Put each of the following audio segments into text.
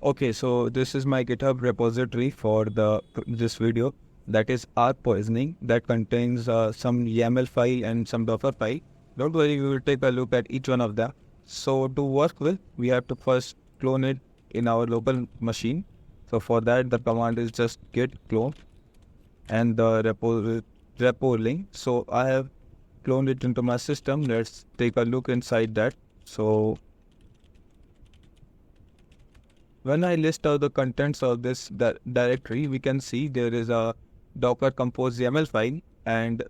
Okay, so this is my GitHub repository for this video. That is ARP poisoning that contains some YAML file and some Docker file. Don't worry, we will take a look at each one of them. So to work with, we have to first clone it in our local machine. So for that, the command is just git clone and the repo link. So I have cloned it into my system. Let's take a look inside that. So when I list out the contents of this directory, we can see there is a Docker compose YAML file and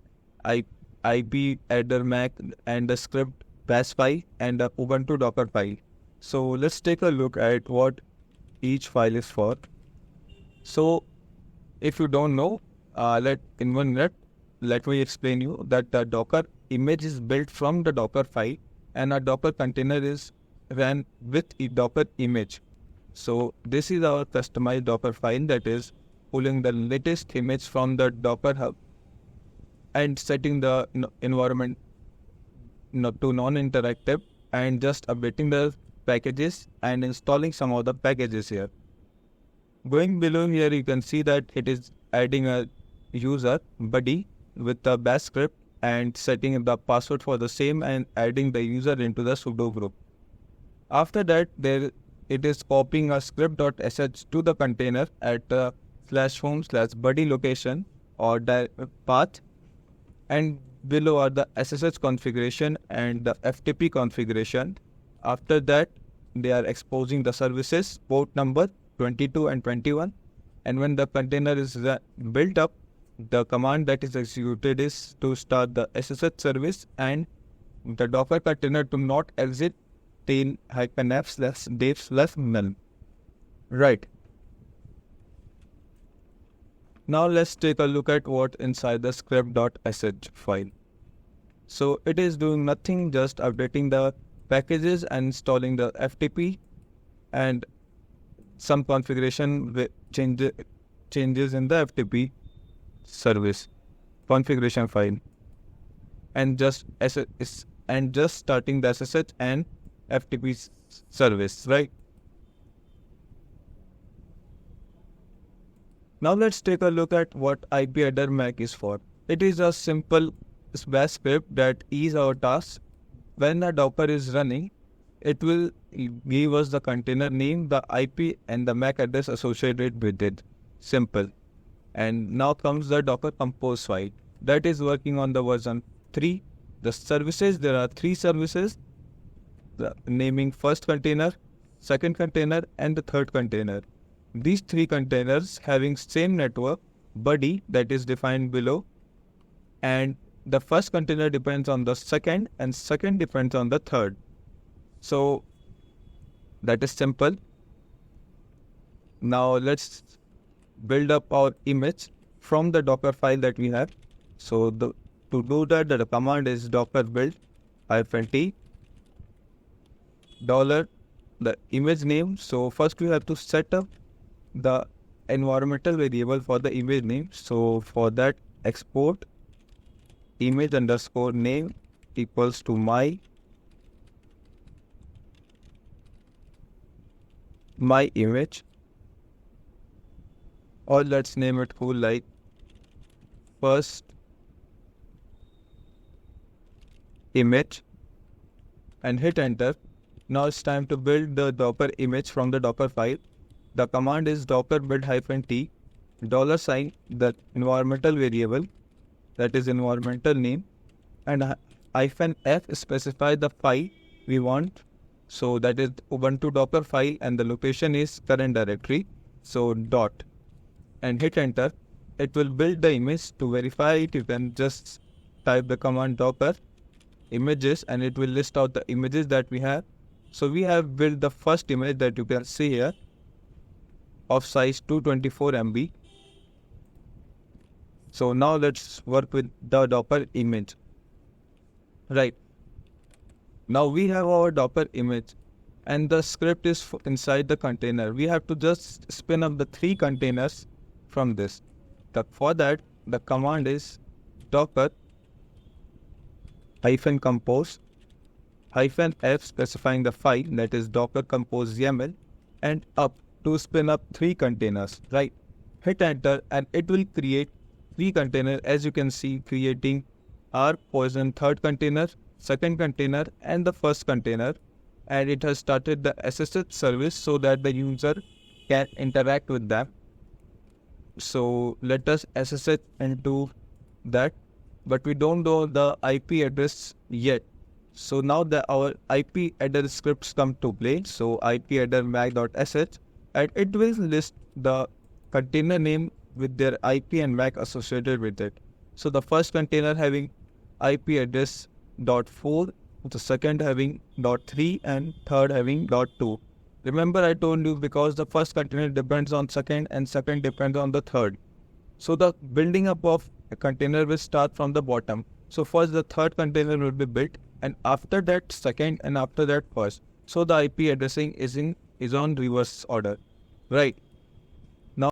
IP header Mac and the script bash file and a Ubuntu Docker file. So let's take a look at what each file is for. So if you don't know, let me explain you that the Docker image is built from the Docker file and a Docker container is ran with a Docker image. So this is our customized Docker file that is pulling the latest image from the Docker hub and setting the environment to non-interactive and just updating the packages and installing some of the packages here. Going below here, you can see that it is adding a user buddy with the bash script and setting the password for the same and adding the user into the sudo group. After that, it is copying a script.sh to the container at the /home/buddy location or path, and below are the SSH configuration and the FTP configuration. After that, they are exposing the services port number 22 and 21, and when the container is built up, the command that is executed is to start the SSH service and the Docker container to not exit tail-f/dev/null. Right. Now let's take a look at what inside the script.sh file. So it is doing nothing, just updating the packages and installing the FTP and some configuration changes in the FTP service configuration file, and just starting the SSH and FTP service, right? Now let's take a look at what IP header Mac is for. It is a simple bash script that is our task. When the Docker is running, it will give us the container name, the IP and the MAC address associated with it. Simple. And now comes the Docker compose file that is working on the version 3. The services, there are 3 services, the naming first container, second container and the third container. These 3 containers having same network buddy that is defined below, and the first container depends on the second and second depends on the third. So that is simple. Now let's build up our image from the Docker file that we have. So to do that, the command is docker build -t $, the image name. So first we have to set up the environmental variable for the image name. So for that, export image_name equals to my image, or let's name it cool like first image, and hit enter. Now it's time to build the Docker image from the Docker file. The command is docker build -t $, the environmental variable, that is environmental name, and -f specify the file we want. So that is Ubuntu Docker file and the location is current directory. So dot and hit enter. It will build the image. To verify it, you can just type the command docker images and it will list out the images that we have. So we have built the first image that you can see here of size 224 MB. So now let's work with the Docker image. Right. Now we have our Docker image and the script is inside the container. We have to just spin up the 3 containers from this. For that, the command is docker -compose -f specifying the file, that is docker compose YAML, and up to spin up 3 containers, right? Hit enter and it will create 3 containers, as you can see, creating our poison third container, second container and the first container, and it has started the SSH service so that the user can interact with them. So let us SSH into that, but we don't know the IP address yet. So now our IP header scripts come to play. So IP header mac.sh, and it will list the container name with their IP and MAC associated with it. So the first container having IP address .4, the second having .3 and third having .2. Remember I told you, because the first container depends on second and second depends on the third. So the building up of a container will start from the bottom. So first the third container will be built, and after that second, and after that first. So the IP addressing is on reverse order, right? Now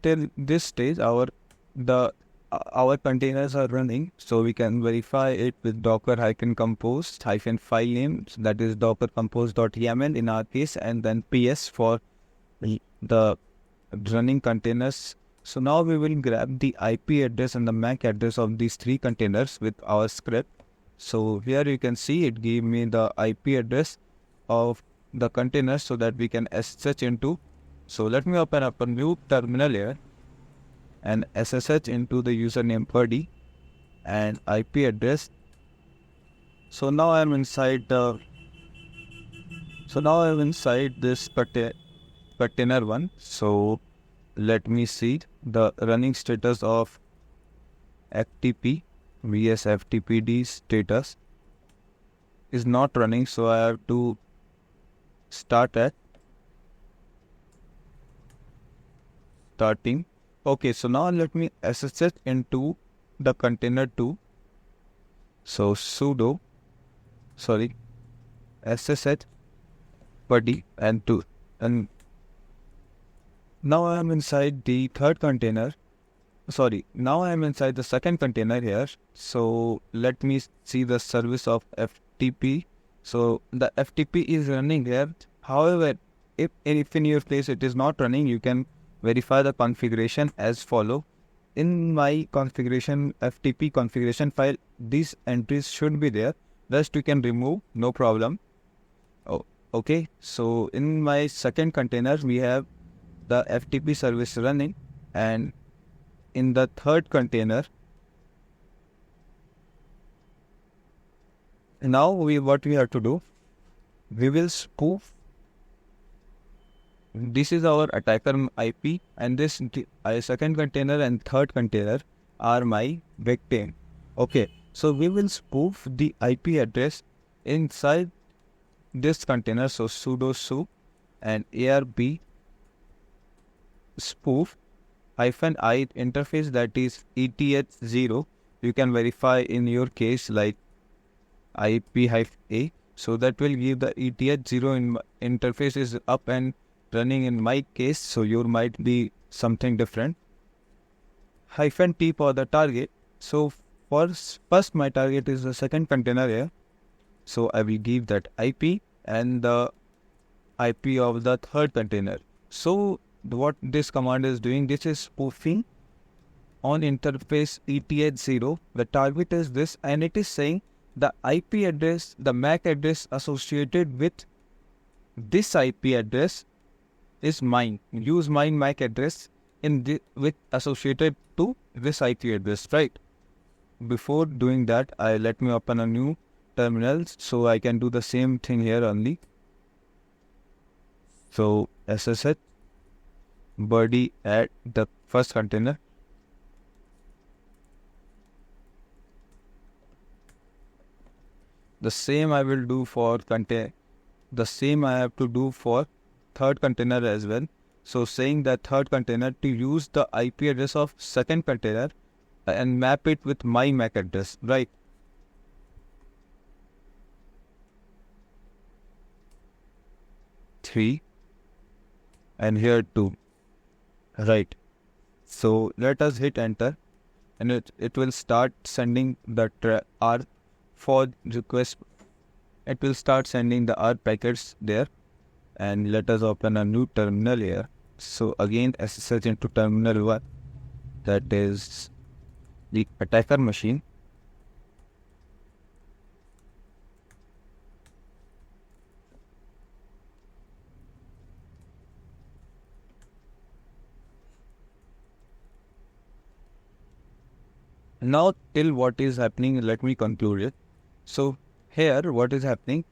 till this stage our containers are running, so we can verify it with docker-compose -file name, that is docker compose.yaml in our case, and then ps for the running containers. So now we will grab the IP address and the MAC address of these 3 containers with our script. So here you can see it gave me the IP address of the containers so that we can SSH into. So let me open up a new terminal here and SSH into the username purdy and IP address. So now I am inside this container 1. So let me see the running status of FTP. vs FTPD status is not running, so I have to start at starting. Okay, so now let me SSH into the container 2. So sudo SSH purdy and 2, and now I am inside the third container. Now I am inside the second container here. So let me see the service of FTP. So the FTP is running here. However, if in your place it is not running, you can verify the configuration as follow. In my configuration FTP configuration file, these entries should be there. Rest you can remove, no problem. Okay. So in my second container we have the FTP service running, and in the third container, now what we have to do, we will spoof. This is our attacker IP, and this second container and third container are my victim. Okay, so we will spoof the IP address inside this container. So sudo su and ARP spoof -i interface, that is ETH0. You can verify in your case like IP-A. So that will give the ETH0 interface is up and running in my case. So your might be something different. -T for the target. So first my target is the second container here. So I will give that IP and the IP of the third container. So what this command is doing, this is spoofing on interface ETH0. The target is this, and it is saying the IP address, the MAC address associated with this IP address is mine. Use my MAC address with associated to this IP address, right? Before doing that, let me open a new terminal so I can do the same thing here only. So SSH purdy at the first container. The same I will do for the same I have to do for third container as well. So saying that third container to use the IP address of second container and map it with my MAC address, right? Three and here 2. Right. So let us hit enter, and it will start sending the ARP for request. It will start sending the ARP packets there, and let us open a new terminal here. So again SSH into terminal 1, that is the attacker machine. Now till what is happening, let me conclude it. So here what is happening,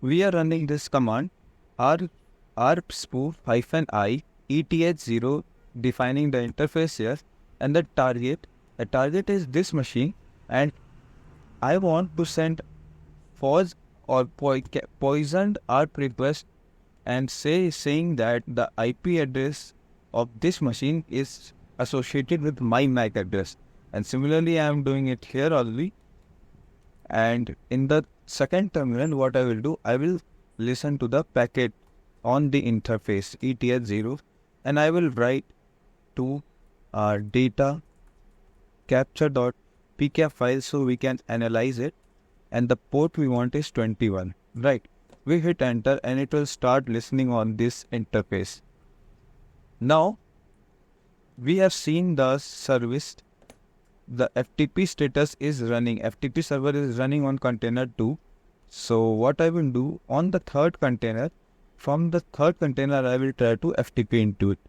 we are running this command ARP spoof -i ETH0, defining the interface here, and the target is this machine, and I want to send false or poisoned ARP request and saying that the IP address of this machine is associated with my MAC address. And similarly, I am doing it here only. And in the second terminal, what I will do, I will listen to the packet on the interface ETH0, and I will write to our data capture.pcap file so we can analyze it. And the port we want is 21, right? We hit enter and it will start listening on this interface. Now we have seen the service. The FTP status is running. FTP server is running on container 2. So what I will do on the third container, from the third container I will try to FTP into it.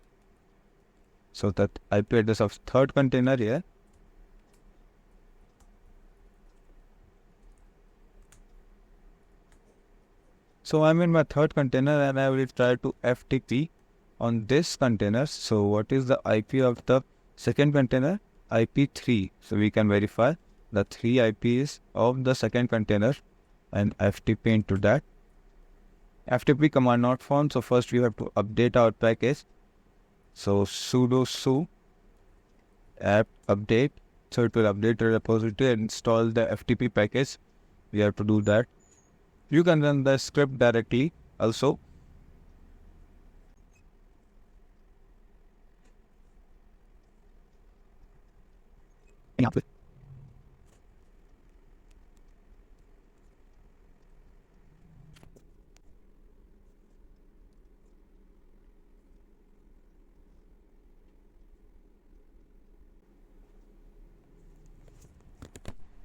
So that IP address of third container here. So I'm in my third container and I will try to FTP on this container. So what is the IP of the second container? IP3. So we can verify the 3 IPs of the second container and FTP into that. FTP command not found. So first we have to update our package. So sudo su apt update. So it will update the repository and install the FTP package. We have to do that. You can run the script directly also.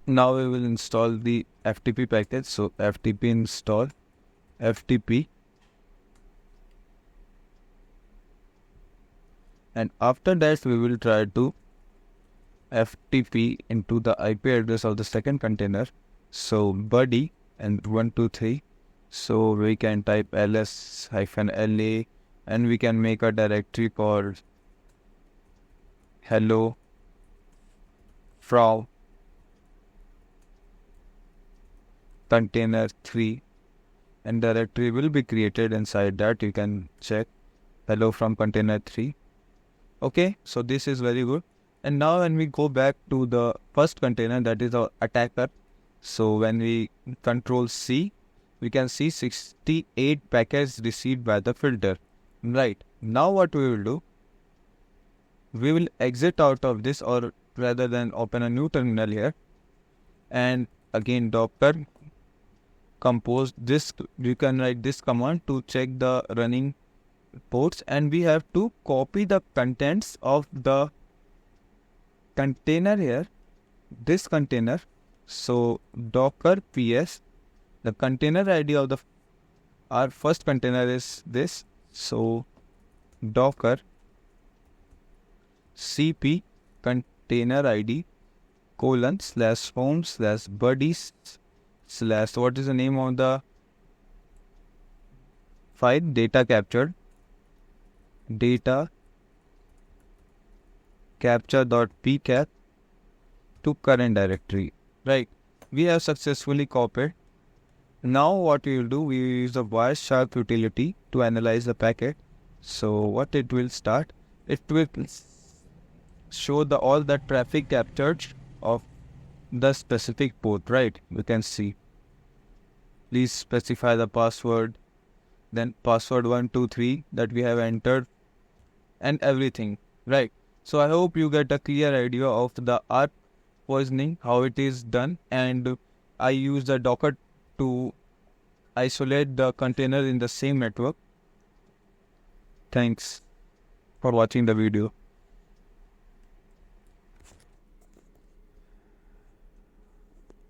Now we will install the FTP package. So FTP install FTP, and after that we will try to FTP into the IP address of the second container. So buddy and 123. So we can type ls-la and we can make a directory called hello from container 3, and directory will be created inside that. You can check hello from container 3. Okay, so this is very good. And now when we go back to the first container, that is our attacker. So when we control C, we can see 68 packets received by the filter. Right, now what we will do, we will exit out of this, or rather than open a new terminal here, and again docker compose this. You can write this command to check the running ports, and we have to copy the contents of the container here, this container. So docker ps, the container ID of our first container is this. So docker cp container ID :/home/buddies/ what is the name of the file? Data capture.pcat to current directory. Right, we have successfully copied. Now what we will do, we will use the Wireshark utility to analyze the packet. So what it will start, it will show all the traffic captured of the specific port. Right, we can see, please specify the password, then password 123 that we have entered, and everything. Right, so I hope you get a clear idea of the ARP poisoning, how it is done, and I use the Docker to isolate the container in the same network. Thanks for watching the video.